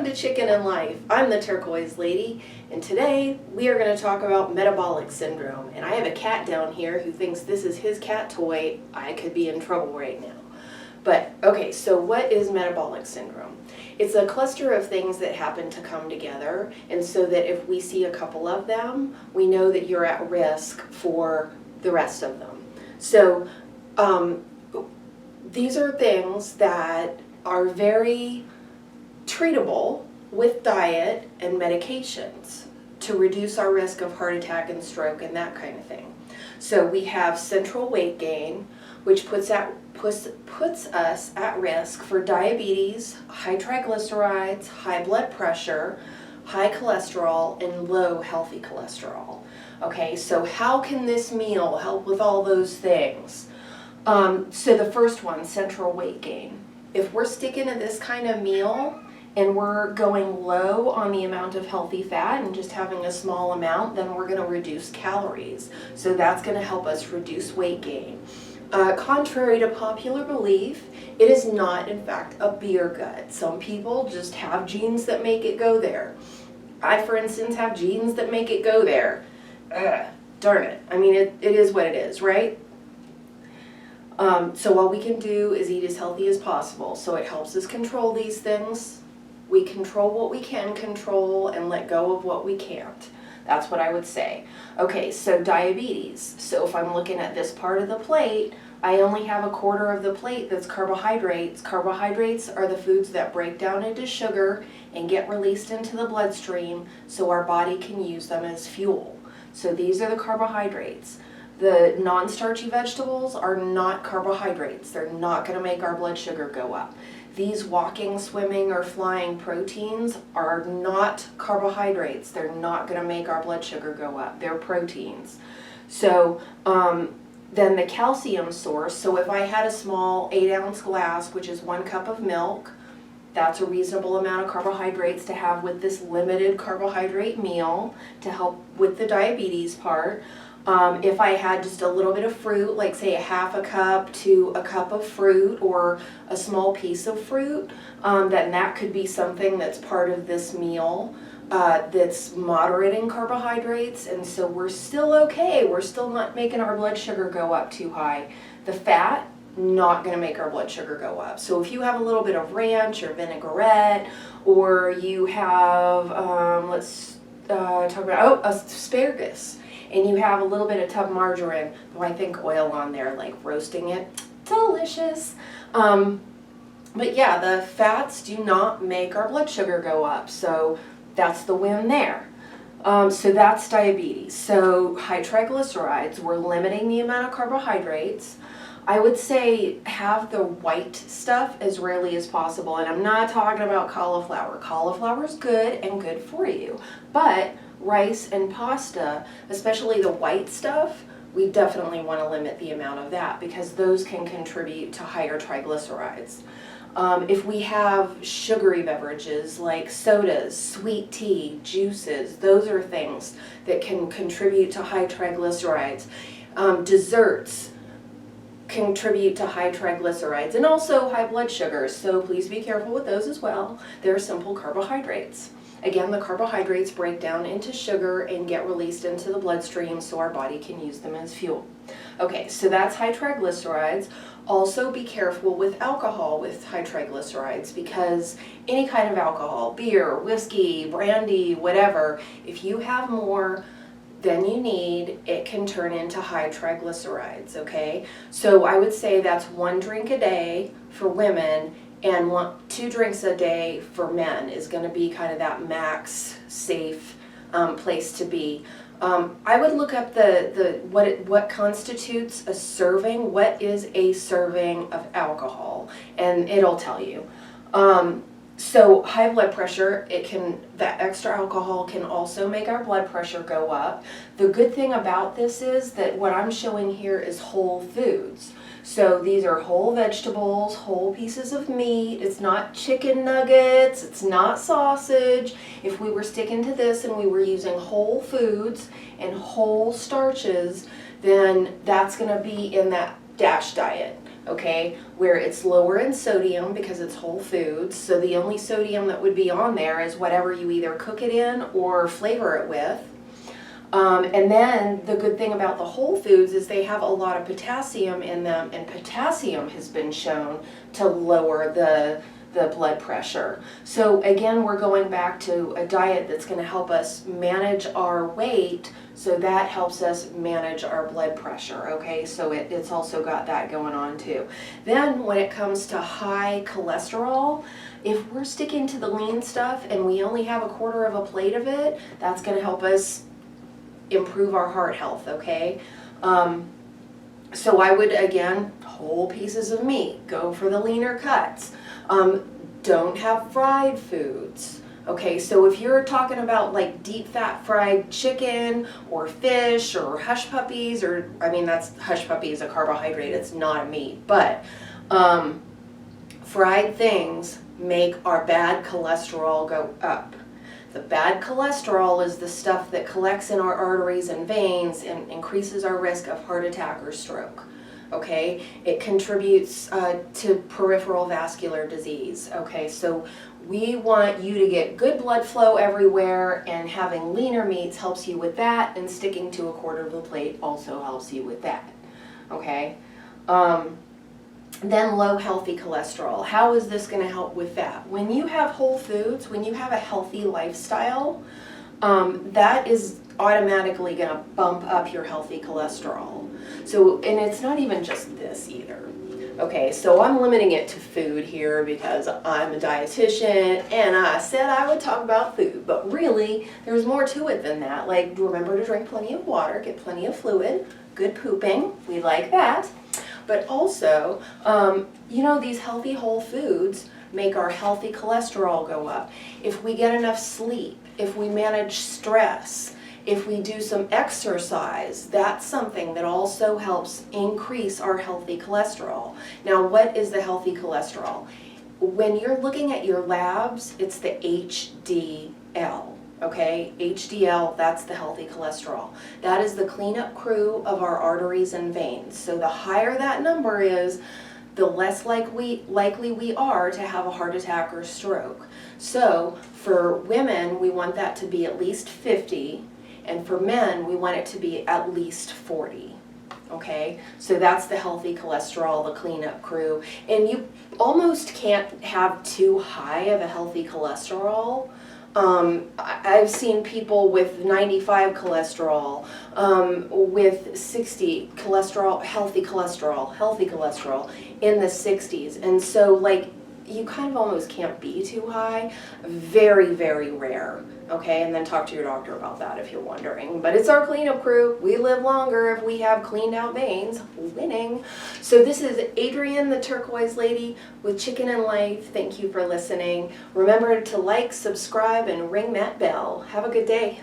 Welcome to Chicken and Life. I'm the Turquoise Lady, and today we are going to talk about metabolic syndrome. And I have a cat down here who thinks this is his cat toy. I could be in trouble right now. But, okay, so what is metabolic syndrome? It's a cluster of things that happen to come together, and so that if we see a couple of them, we know that you're at risk for the rest of them. So, these are things that are very treatable with diet and medications to reduce our risk of heart attack and stroke and that kind of thing. So we have central weight gain, which puts us at risk for diabetes, high triglycerides, high blood pressure, high cholesterol, and low healthy cholesterol. Okay, so how can this meal help with all those things? So the first one, central weight gain. If we're sticking to this kind of meal and we're going low on the amount of healthy fat and just having a small amount, then we're going to reduce calories. So that's going to help us reduce weight gain. Contrary to popular belief, it is not, in fact, a beer gut. Some people just have genes that make it go there. I, for instance, have genes that make it go there. Darn it. I mean, it is what it is, right? So what we can do is eat as healthy as possible. So it helps us control these things. We control what we can control and let go of what we can't. That's what I would say. Okay, so diabetes. So if I'm looking at this part of the plate, I only have a quarter of the plate that's carbohydrates. Carbohydrates are the foods that break down into sugar and get released into the bloodstream so our body can use them as fuel. So these are the carbohydrates. The non-starchy vegetables are not carbohydrates. They're not going to make our blood sugar go up. These walking, swimming, or flying proteins are not carbohydrates. They're not going to make our blood sugar go up. They're proteins. So then the calcium source, so if I had a small 8-ounce glass, which is 1 cup of milk, that's a reasonable amount of carbohydrates to have with this limited carbohydrate meal to help with the diabetes part. If I had just a little bit of fruit, like say a half a cup to a cup of fruit or a small piece of fruit, then that could be something that's part of this meal that's moderate in carbohydrates, and so we're still okay. We're still not making our blood sugar go up too high. The fat, not going to make our blood sugar go up. So if you have a little bit of ranch or vinaigrette, or you have, let's talk about, asparagus, and you have a little bit of tub margarine, though I think oil on there, like roasting it, delicious. But yeah, the fats do not make our blood sugar go up, so that's the win there. So that's diabetes. So high triglycerides, we're limiting the amount of carbohydrates. I would say have the white stuff as rarely as possible, and I'm not talking about cauliflower. Cauliflower is good and good for you, but rice and pasta, especially the white stuff, we definitely want to limit the amount of that because those can contribute to higher triglycerides. If we have sugary beverages like sodas, sweet tea, juices, those are things that can contribute to high triglycerides. Desserts contribute to high triglycerides and also high blood sugar, so please be careful with those as well. They're simple carbohydrates. Again, the carbohydrates break down into sugar and get released into the bloodstream so our body can use them as fuel. Okay, so that's high triglycerides. Also be careful with alcohol with high triglycerides because any kind of alcohol, beer, whiskey, brandy, whatever, if you have more than you need, it can turn into high triglycerides, okay? So I would say that's 1 drink a day for women and 2 drinks a day for men is going to be kind of that max safe place to be. I would look up what constitutes a serving. What is a serving of alcohol? And it'll tell you. So high blood pressure, that extra alcohol can also make our blood pressure go up. The good thing about this is that what I'm showing here is whole foods. So these are whole vegetables, whole pieces of meat. It's not chicken nuggets, it's not sausage. If we were sticking to this and we were using whole foods and whole starches, then that's going to be in that DASH diet. okay, where it's lower in sodium because it's whole foods. So the only sodium that would be on there is whatever you either cook it in or flavor it with. And then the good thing about the whole foods is they have a lot of potassium in them, and potassium has been shown to lower the blood pressure. So again, we're going back to a diet that's going to help us manage our weight, so that helps us manage our blood pressure, okay? So it's also got that going on too. Then when it comes to high cholesterol, if we're sticking to the lean stuff and we only have a quarter of a plate of it, that's going to help us improve our heart health, okay? So I would, again, whole pieces of meat, go for the leaner cuts. Don't have fried foods. Okay, so if you're talking about like deep fat fried chicken or fish or hush puppies, or I mean, that's hush puppy is a carbohydrate, it's not a meat, but fried things make our bad cholesterol go up. The bad cholesterol is the stuff that collects in our arteries and veins and increases our risk of heart attack or stroke. Okay, it contributes to peripheral vascular disease. Okay, so we want you to get good blood flow everywhere, and having leaner meats helps you with that, and sticking to a quarter of the plate also helps you with that. Okay, then low healthy cholesterol. How is this going to help with that? When you have whole foods, when you have a healthy lifestyle, that is automatically going to bump up your healthy cholesterol. So, and it's not even just this either. Okay, so I'm limiting it to food here because I'm a dietitian and I said I would talk about food, but really there's more to it than that. Like, remember to drink plenty of water, get plenty of fluid, good pooping, we like that. But also, you know, these healthy whole foods make our healthy cholesterol go up. If we get enough sleep, if we manage stress, if we do some exercise, that's something that also helps increase our healthy cholesterol. Now, what is the healthy cholesterol? When you're looking at your labs, it's the HDL, okay? HDL, that's the healthy cholesterol. That is the cleanup crew of our arteries and veins. So the higher that number is, the less likely we are to have a heart attack or stroke. So for women, we want that to be at least 50. And for men, we want it to be at least 40, okay? So that's the healthy cholesterol, the cleanup crew. And you almost can't have too high of a healthy cholesterol. I've seen people with 95 cholesterol, with 60 cholesterol, healthy cholesterol in the 60s. And so, like, you kind of almost can't be too high. Very, very rare. Okay, and then talk to your doctor about that if you're wondering. But it's our cleanup crew. We live longer if we have cleaned out veins. Winning. So this is Adrienne, the turquoise lady with Chicken and Life. Thank you for listening. Remember to like, subscribe, and ring that bell. Have a good day.